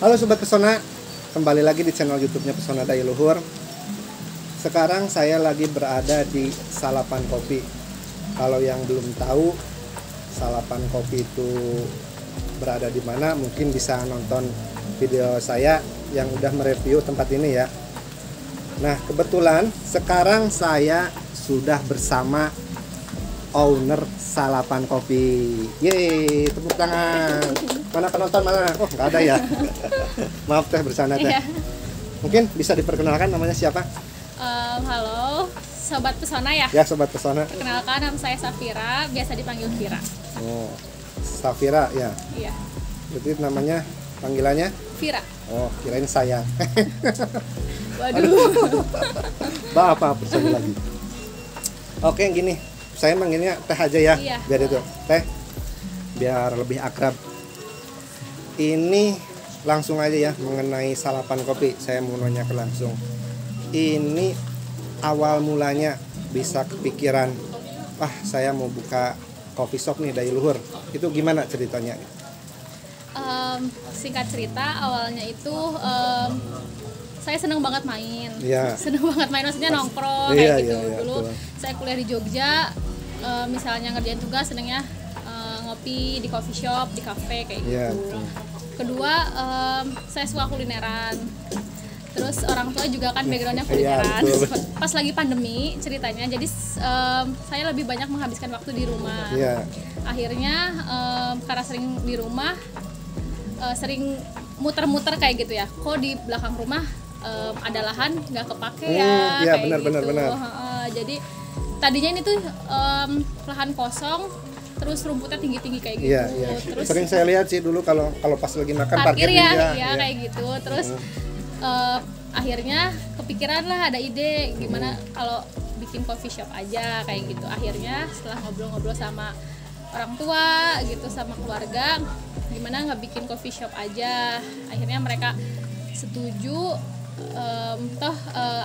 Halo Sobat Pesona, kembali lagi di channel YouTube-nya Pesona Daya Luhur. Sekarang saya lagi berada di Salapan Kopi. Kalau yang belum tahu Salapan Kopi itu berada di mana, mungkin bisa nonton video saya yang udah mereview tempat ini ya. Nah, kebetulan sekarang saya sudah bersama owner Salapan Kopi. Yeay, tepuk tangan. Mana penonton mana? Oh, nggak ada ya. Maaf teh, bercanda teh. Mungkin bisa diperkenalkan namanya siapa? Halo, Sobat Pesona ya? Ya, Sobat Pesona. Perkenalkan, nama saya Safira, biasa dipanggil Vira. Oh, Safira ya. Iya. Jadi namanya, panggilannya? Vira. Oh, kirain sayang. Waduh. Apa persen lagi? Oke, gini. Saya manggilnya Teh aja ya. Iya. Biar itu, Teh. Biar lebih akrab. Ini langsung aja ya mengenai Salapan Kopi. Saya mau nanya ke langsung. Ini awal mulanya bisa kepikiran, saya mau buka coffee shop nih Daya Luhur. Itu gimana ceritanya? Singkat cerita, awalnya itu saya seneng banget main. Iya. Seneng banget main, maksudnya nongkrong Iya, kayak gitu. iya, Dulu betul. saya kuliah di Jogja, misalnya ngerjain tugas senengnya ngopi di coffee shop, di cafe kayak Iya, gitu. betul. Kedua, saya suka kulineran. Terus orang tua juga kan backgroundnya Iya, kulineran. betul. Pas lagi pandemi ceritanya, jadi saya lebih banyak menghabiskan waktu di rumah. Iya. Akhirnya karena sering di rumah, sering muter-muter kayak gitu ya. Kok di belakang rumah ada lahan nggak kepake ya? Iya, Kayak benar. Jadi tadinya ini tuh lahan kosong, terus rumputnya tinggi-tinggi kayak gitu. Iya. Terus Sering saya lihat sih dulu kalau pas lagi makan parkir parkir ya, iya. kayak gitu. Terus akhirnya kepikiran lah, ada ide gimana kalau bikin coffee shop aja kayak gitu. Akhirnya setelah ngobrol-ngobrol sama orang tua gitu, sama keluarga, gimana nggak bikin coffee shop aja. Akhirnya mereka setuju.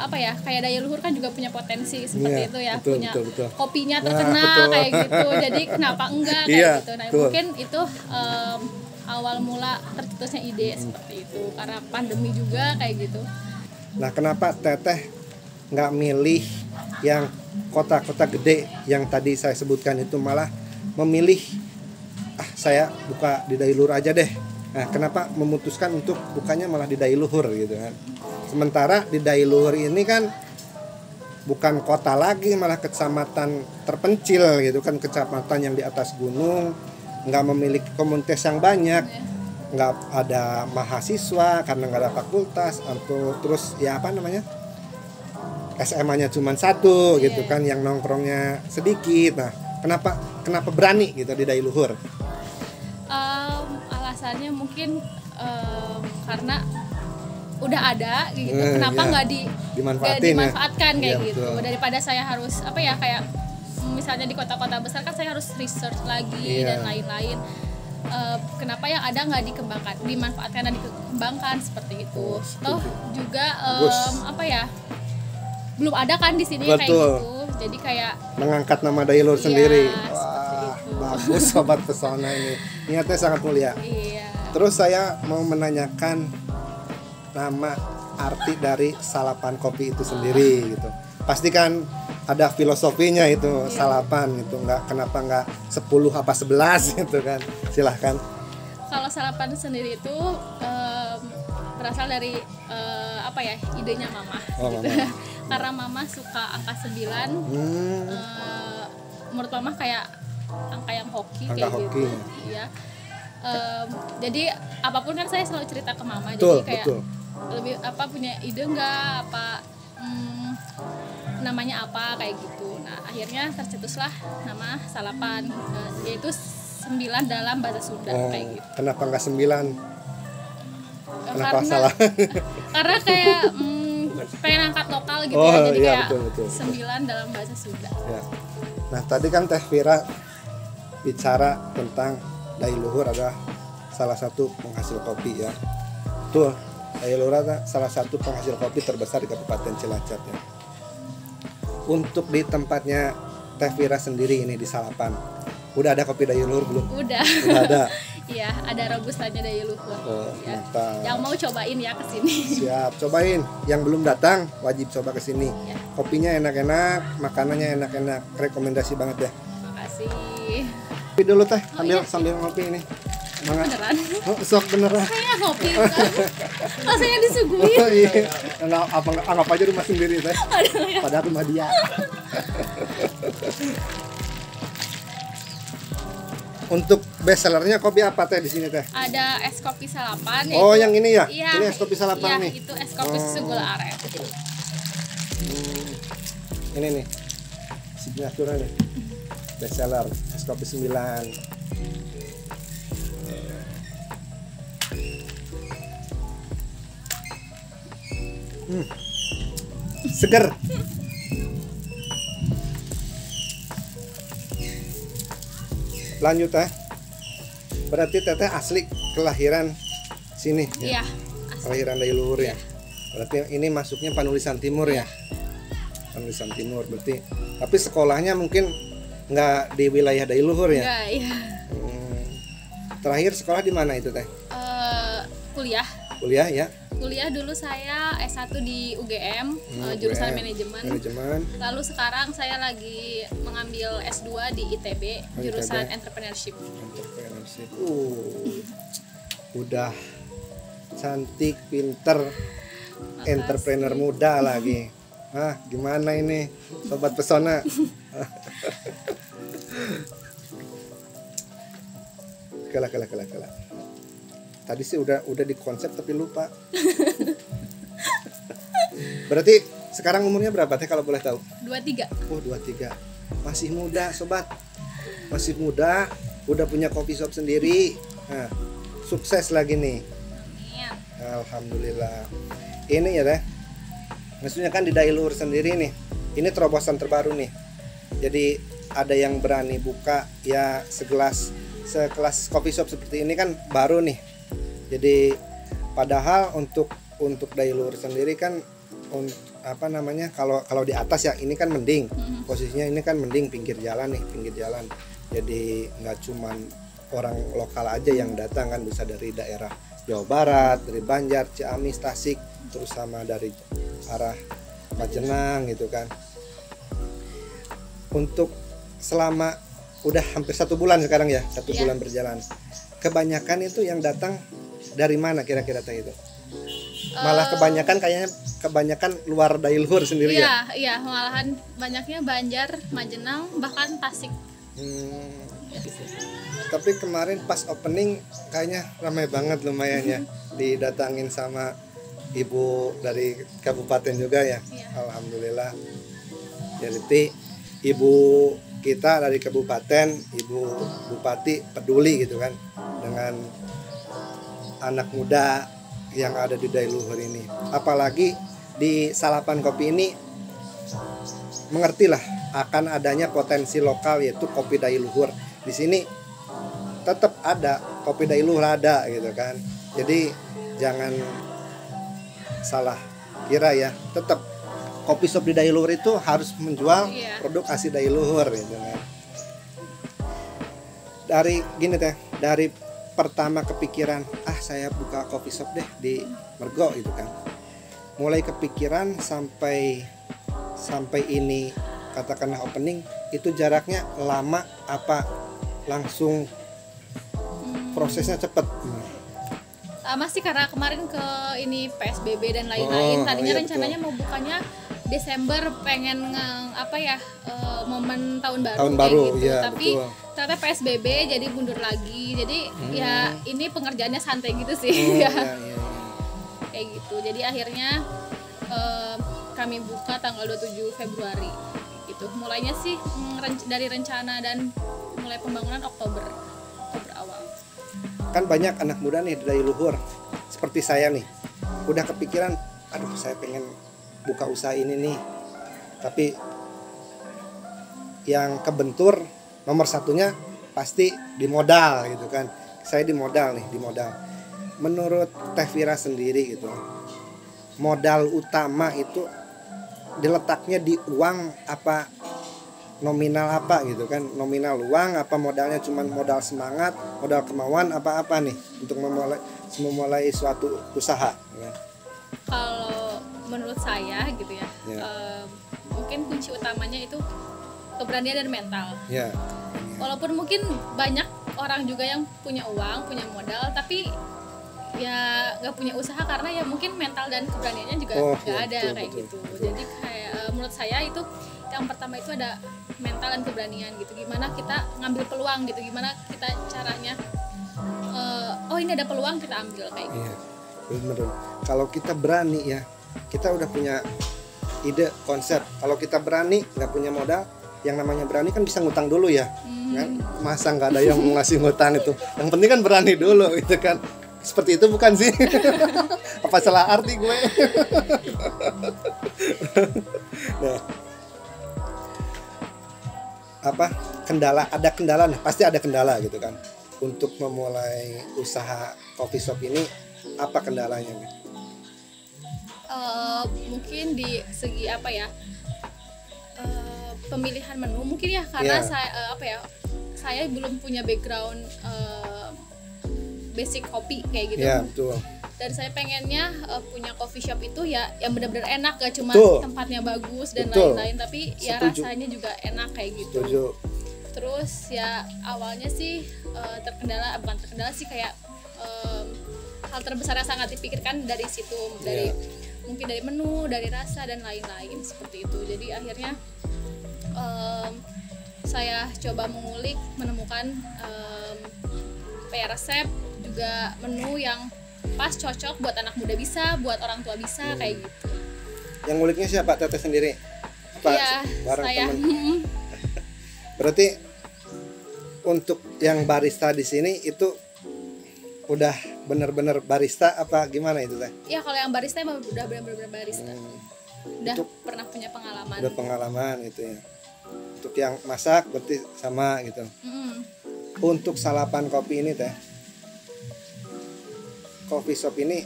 Kayak Daya Luhur kan juga punya potensi seperti itu ya, betul, punya betul. kopinya Nah, terkenal betul. kayak gitu. Jadi kenapa enggak kayak Iya, gitu. Nah, betul. mungkin itu awal mula tercetusnya ide seperti itu karena pandemi juga kayak gitu. Nah, kenapa Teteh nggak milih yang kota-kota gede yang tadi saya sebutkan itu, malah memilih saya buka di Daya Luhur aja deh. Nah, kenapa memutuskan untuk bukanya malah di Daya Luhur gitu kan? Sementara di Daya Luhur ini kan bukan kota lagi, malah kecamatan terpencil gitu kan, kecamatan yang di atas gunung, nggak memiliki komunitas yang banyak, nggak ada mahasiswa karena nggak ada fakultas, atau terus ya SMA-nya cuma satu gitu kan, yang nongkrongnya sedikit. Nah, kenapa berani gitu di Daya Luhur? Alasannya mungkin karena udah ada gitu, kenapa nggak dimanfaatkan kayak gitu. Betul. Daripada saya harus kayak misalnya di kota-kota besar kan saya harus research lagi dan lain-lain. Kenapa yang ada nggak dimanfaatkan dan dikembangkan seperti itu. Toh juga belum ada kan di sini kayak gitu. Jadi kayak mengangkat nama Daya Luhur sendiri. Wah, bagus Sobat Pesona ini. Niatnya sangat mulia. Iya. Terus saya mau menanyakan nama arti dari Salapan Kopi itu sendiri gitu. Pasti kan ada filosofinya itu, Salapan itu, kenapa nggak 10 apa 11 gitu kan. Silahkan. Kalau Salapan sendiri itu berasal dari idenya mama gitu. Mama. Karena mama suka angka 9. Menurut mama kayak angka yang hoki kayak hoki. gitu. Iya. Jadi apapun kan saya selalu cerita ke mama. Betul, jadi kayak betul. lebih punya ide nggak namanya apa kayak gitu. Nah, akhirnya tercetuslah nama Salapan, yaitu 9 dalam bahasa Sunda kayak gitu. Kenapa nggak 9? Kenapa Karena salah? karena kayak pengen angkat lokal gitu jadi iya, kayak betul. 9 dalam bahasa Sunda. Ya. Nah, tadi kan Teh Vira bicara tentang Daya Luhur adalah salah satu penghasil kopi ya. Tuh, Daya Luhur adalah salah satu penghasil kopi terbesar di Kabupaten Cilacap ya. Untuk di tempatnya Teh Vira sendiri ini di Salapan, udah ada kopi Daya Luhur belum? Udah. Udah ada. Iya, ada robustanya dari luhur. Oh, Ya. mantap. Yang mau cobain ya kesini. Siap, cobain. Yang belum datang wajib coba ke sini. Ya. Kopinya enak-enak, makanannya enak-enak. Rekomendasi banget ya. Makasih. Kopi dulu teh, iya. sambil ngopi ini. Semangat. Beneran? Oh, sok beneran. Saya ngopi kan. Rasanya disuguhin. Oh, iya. Anggap aja rumah sendiri teh. Aduh, ya. Padahal rumah dia. Untuk best sellernya kopi apa teh di sini teh? Ada es kopi salapan. Oh, yang ini ya? Iya, Ini es kopi salapan iya, nih. itu es kopi susu gula aren. Ini nih. Signature nih. Best seller es kopi 9. Seger. Lanjut teh. Berarti teteh asli kelahiran sini ya? Iya. Kelahiran dari luhur ya. Berarti ini masuknya Panulisan Timur ya. Panulisan Timur berarti. Tapi sekolahnya mungkin nggak di wilayah dari luhur ya. Enggak, iya. Terakhir sekolah di mana itu teh? Kuliah. Kuliah ya. Kuliah dulu saya S1 di UGM, jurusan manajemen. Lalu sekarang saya lagi mengambil S2 di ITB, jurusan entrepreneurship. Entrepreneurship. Udah cantik, pinter, Makasih. entrepreneur muda lagi. Gimana ini sobat pesona? Kalah. Tadi sih udah di konsep tapi lupa. Berarti sekarang umurnya berapa teh kalau boleh tahu? 23. Oh, 23. Masih muda, sobat. Masih muda, udah punya coffee shop sendiri. Nah, sukses lagi nih. Amin. Alhamdulillah. Ini ya teh. Maksudnya kan di Dai Luhur sendiri nih. Ini terobosan terbaru nih. Jadi ada yang berani buka ya sekelas coffee shop seperti ini kan baru nih. Jadi padahal untuk Dai Luhur sendiri kan kalau di atas ya ini kan mending. Posisinya ini kan mending pinggir jalan. Jadi nggak cuman orang lokal aja yang datang kan, bisa dari daerah Jawa Barat, dari Banjar, Ciamis, Tasik, terus sama dari arah Majenang gitu kan. Untuk selama udah hampir 1 bulan sekarang ya, 1 bulan berjalan. Kebanyakan itu yang datang dari mana kira-kira teh itu? Malah kebanyakan luar Dai Luhur sendiri ya? Iya, malahan banyaknya Banjar, Majenang, bahkan Tasik. Tapi kemarin pas opening kayaknya ramai banget lumayan ya. Didatangin sama ibu dari kabupaten juga ya. Alhamdulillah. Jadi ibu kita dari kabupaten, ibu bupati peduli gitu kan dengan anak muda yang ada di Dai Luhur ini. Apalagi di Salapan Kopi ini mengertilah akan adanya potensi lokal yaitu kopi Dai Luhur. Di sini tetap ada kopi Dai Luhur ada gitu kan. Jadi jangan salah kira ya, tetap kopi shop di Dai Luhur itu harus menjual produk asli Dai Luhur gitu kan. Dari gini teh, dari pertama kepikiran saya buka coffee shop deh di Mergo gitu kan. Mulai kepikiran sampai ini katakanlah opening itu jaraknya lama apa langsung prosesnya cepet? Masih karena kemarin ke ini PSBB dan lain-lain. Tadinya rencananya mau bukanya Desember, pengen momen tahun baru gitu. Ya, tapi betul. ternyata PSBB jadi mundur lagi. Jadi ya ini pengerjaannya santai gitu sih. Iya. Kayak gitu. Jadi akhirnya kami buka tanggal 27 Februari gitu. Mulainya sih dari rencana dan mulai pembangunan Oktober awal. Kan banyak anak muda nih di Dai Luhur seperti saya nih, udah kepikiran saya pengen buka usaha ini nih, tapi yang kebentur nomor satunya pasti di modal gitu kan. Saya di modal. Menurut Teh Vira sendiri gitu, modal utama itu diletaknya di uang apa nominal apa gitu kan, nominal uang apa modalnya cuman modal semangat, modal kemauan apa nih untuk memulai suatu usaha ya. Kalau menurut saya gitu ya, mungkin kunci utamanya itu keberanian dan mental ya. Walaupun mungkin banyak orang juga yang punya uang, punya modal, tapi ya nggak punya usaha karena ya mungkin mental dan keberaniannya juga nggak ada, kayak gitu. Jadi kayak menurut saya itu yang pertama itu ada mental dan keberanian gitu. Gimana kita ngambil peluang gitu, gimana kita caranya oh ini ada peluang kita ambil, kayak gitu. Bener. Kalau kita berani ya, kita udah punya ide, konsep. Kalau kita berani nggak punya modal, yang namanya berani kan bisa ngutang dulu ya, kan? Masa nggak ada yang mau ngasih ngutang itu? Yang penting kan berani dulu, itu kan. Seperti itu bukan sih? Apa salah arti gue? Nah, apa kendala? Ada kendala nih, pasti ada kendala gitu kan. Untuk memulai usaha coffee shop ini, apa kendalanya? Mungkin di segi apa ya? Pemilihan menu mungkin ya, karena saya belum punya background basic kopi kayak gitu. Ya, betul. Dan saya pengennya punya coffee shop itu ya yang benar-benar enak, gak cuma tempatnya bagus dan lain-lain, tapi ya rasanya juga enak kayak gitu. Setuju. Terus ya awalnya sih bukan terkendala sih, kayak hal terbesar yang sangat dipikirkan dari situ, dari mungkin dari menu, dari rasa dan lain-lain seperti itu. Jadi akhirnya saya coba mengulik, menemukan resep juga menu yang pas, cocok buat anak muda bisa, buat orang tua bisa, kayak gitu. Yang nguliknya siapa? Teteh sendiri? Iya, saya. Berarti untuk yang barista di sini itu udah benar-benar barista apa gimana itu teh? Iya, kalau yang barista emang udah benar-benar barista. Udah untuk, pernah punya pengalaman. Udah pengalaman gitu ya. Untuk yang masak berarti sama gitu. Untuk Salapan Kopi ini teh, coffee shop ini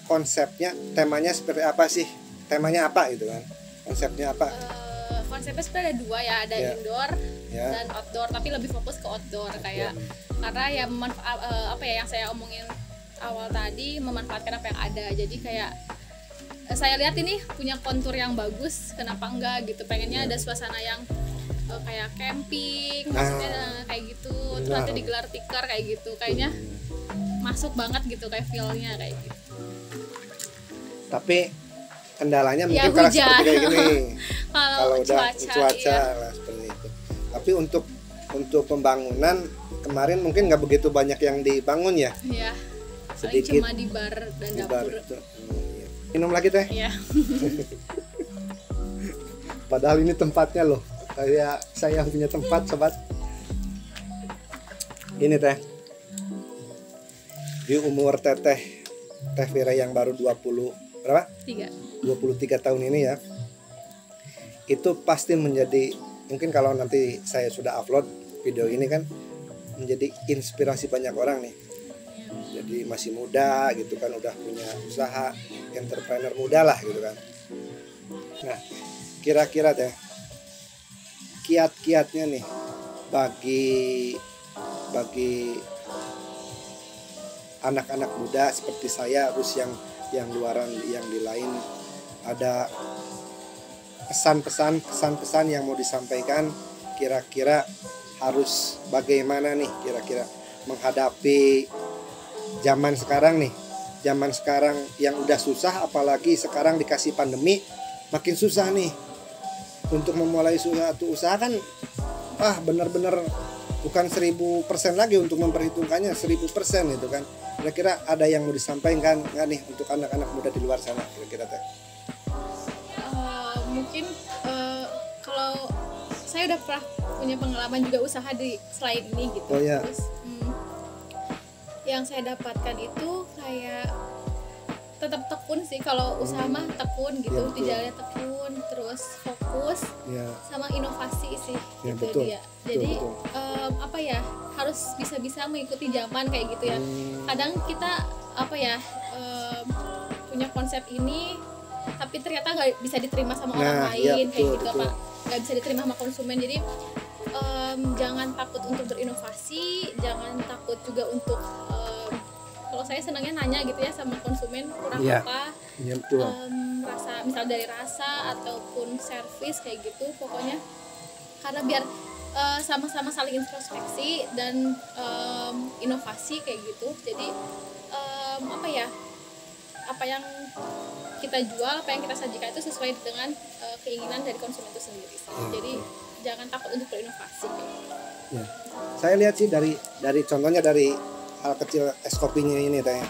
konsepnya, temanya seperti apa sih? Temanya apa gitu kan? Konsepnya apa? Konsepnya sebenarnya ada dua ya, ada indoor dan outdoor, tapi lebih fokus ke outdoor kayak karena ya yang saya omongin awal tadi, memanfaatkan apa yang ada. Jadi kayak saya lihat ini punya kontur yang bagus, kenapa enggak gitu, pengennya ada suasana yang kayak camping, maksudnya kayak gitu. Terus nanti digelar tikar kayak gitu, kayaknya masuk banget gitu kayak feel-nya kayak gitu. Tapi kendalanya mungkin ya, kalau seperti kayak gini. Kalau udah cuaca lah seperti itu. Tapi untuk pembangunan kemarin mungkin nggak begitu banyak yang dibangun ya. Iya. Sedikit. Cuma di bar dan dapur. Minum lagi teh? Iya. Padahal ini tempatnya loh. Saya yang punya tempat, sobat. Ini teh. Di umur Teh Vira yang baru 23 tahun ini ya. Itu pasti menjadi, mungkin kalau nanti saya sudah upload video ini kan, menjadi inspirasi banyak orang nih. Jadi masih muda gitu kan, udah punya usaha, entrepreneur muda lah gitu kan. Nah, kira-kira teh kiat-kiatnya nih bagi anak-anak muda seperti saya, terus yang luaran, yang di lain, ada pesan-pesan yang mau disampaikan, kira-kira harus bagaimana nih kira-kira menghadapi zaman sekarang nih, zaman sekarang yang udah susah, apalagi sekarang dikasih pandemi makin susah nih. Untuk memulai suatu usaha kan benar-benar bukan 1000% lagi untuk memperhitungkannya, 1000% gitu kan. Kira-kira ada yang mau disampaikan nggak nih untuk anak-anak muda di luar sana kira-kira teh? Mungkin kalau saya udah pernah punya pengalaman juga usaha di selain ini gitu. Terus yang saya dapatkan itu kayak tetap tekun sih, kalau usaha mah tekun gitu, di jalannya tekun, terus fokus sama inovasi sih gitu dia. Jadi harus bisa-bisa mengikuti zaman kayak gitu ya. Kadang kita punya konsep ini tapi ternyata nggak bisa diterima sama orang lain kayak gitu, nggak bisa diterima sama konsumen. Jadi jangan takut untuk berinovasi, jangan takut juga untuk kalau saya senangnya nanya gitu ya sama konsumen kurang apa, rasa misal dari rasa ataupun servis kayak gitu pokoknya, karena biar sama-sama saling introspeksi dan inovasi kayak gitu. Jadi apa yang kita jual, apa yang kita sajikan itu sesuai dengan keinginan dari konsumen itu sendiri. Jadi jangan takut untuk berinovasi. Ya. Saya lihat sih dari contohnya dari hal kecil es kopinya ini teh.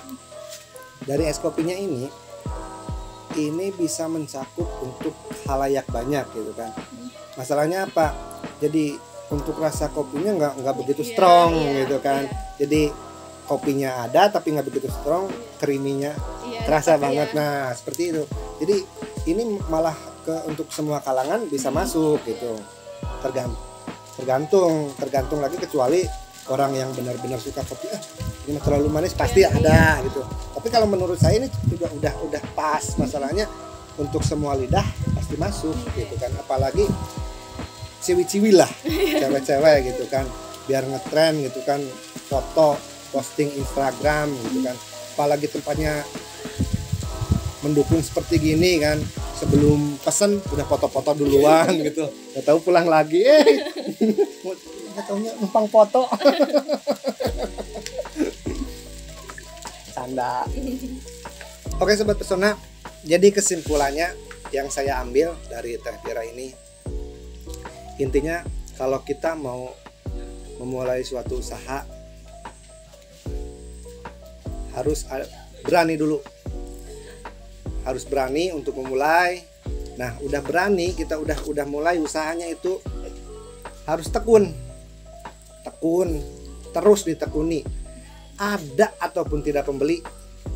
Dari es kopinya ini bisa mencakup untuk halayak banyak gitu kan. Masalahnya apa? Jadi untuk rasa kopinya nggak begitu strong gitu kan. Jadi kopinya ada tapi nggak begitu strong, creamy-nya terasa banget. Nah seperti itu. Jadi ini malah untuk semua kalangan bisa masuk gitu. Tergantung lagi, kecuali orang yang benar-benar suka kopi, ini terlalu manis pasti ada gitu. Tapi kalau menurut saya ini juga udah pas. Masalahnya untuk semua lidah pasti masuk gitu kan. Apalagi ciwi-ciwi lah, cewek-cewek gitu kan, biar ngetren gitu kan, foto posting Instagram gitu kan. Apalagi tempatnya mendukung seperti gini kan, sebelum pesen udah foto-foto duluan gitu. Gak tahu pulang lagi gak taunya numpang foto. Canda. Oke sobat pesona, jadi kesimpulannya yang saya ambil dari Teh Tira ini, intinya kalau kita mau memulai suatu usaha harus berani dulu, harus berani untuk memulai. Nah udah berani, kita udah mulai usahanya itu harus tekun, terus ditekuni. Ada ataupun tidak pembeli,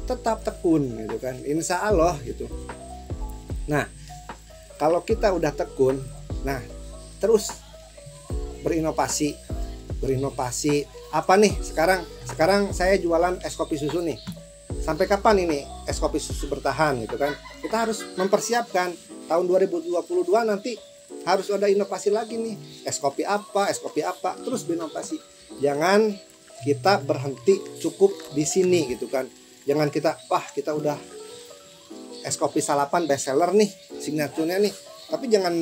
tetap tekun gitu kan, insya Allah gitu. Nah kalau kita udah tekun, nah terus berinovasi. Apa nih sekarang saya jualan es kopi susu nih, sampai kapan ini es kopi susu bertahan gitu kan. Kita harus mempersiapkan tahun 2022 nanti harus ada inovasi lagi nih, es kopi apa, terus berinovasi. Jangan kita berhenti cukup di sini gitu kan. Jangan kita udah es kopi salapan best seller nih, signaturnya nih, tapi jangan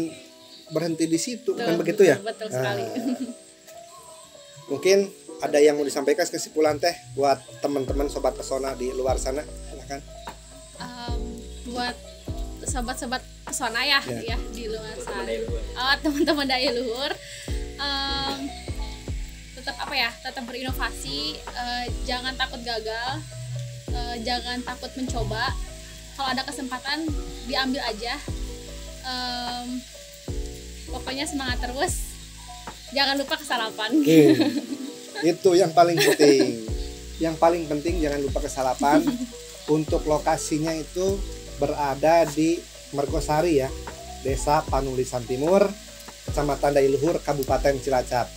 berhenti di situ. Kan begitu ya. Betul sekali. Mungkin ada yang mau disampaikan kesimpulan Teh buat teman-teman sobat pesona di luar sana, silakan. Buat sobat-sobat pesona ya di luar sana, teman-teman daya luhur, tetap berinovasi, jangan takut gagal, jangan takut mencoba. Kalau ada kesempatan diambil aja, pokoknya semangat terus. Jangan lupa kesalapan. Itu yang paling penting. Yang paling penting jangan lupa kesalapan. Untuk lokasinya itu berada di Mergosari ya, Desa Panulisan Timur, Kecamatan Daya Luhur, Kabupaten Cilacap.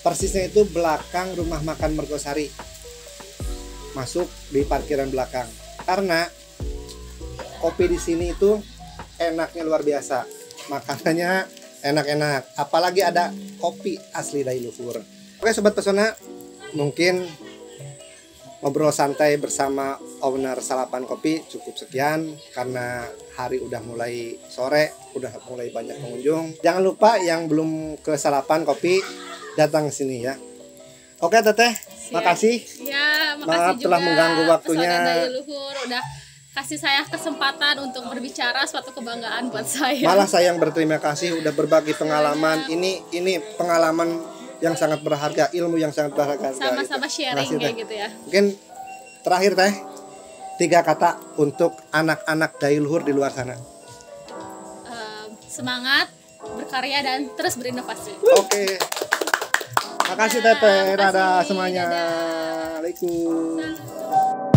Persisnya itu belakang rumah makan Mergosari. Masuk di parkiran belakang. Karena kopi di sini itu enaknya luar biasa. Makanannya enak-enak, apalagi ada kopi asli Daya Luhur. Oke sobat pesona, mungkin ngobrol santai bersama owner Salapan Kopi cukup sekian, karena hari udah mulai sore, udah mulai banyak pengunjung. Jangan lupa yang belum ke Salapan Kopi datang ke sini ya. Oke Teteh, makasih. Ya, makasih maaf juga telah mengganggu waktunya. Pesona Daya Luhur udah kasih saya kesempatan untuk berbicara, suatu kebanggaan buat saya. Malah saya yang berterima kasih udah berbagi pengalaman. Ini pengalaman yang sangat berharga, ilmu yang sangat berharga. Sama-sama sharing kayak gitu ya. Mungkin terakhir Teh, 3 kata untuk anak-anak Daya Luhur di luar sana. Semangat, berkarya dan terus berinovasi. Oke. Makasih Teteh, dadah semuanya. Waalaikumsalam.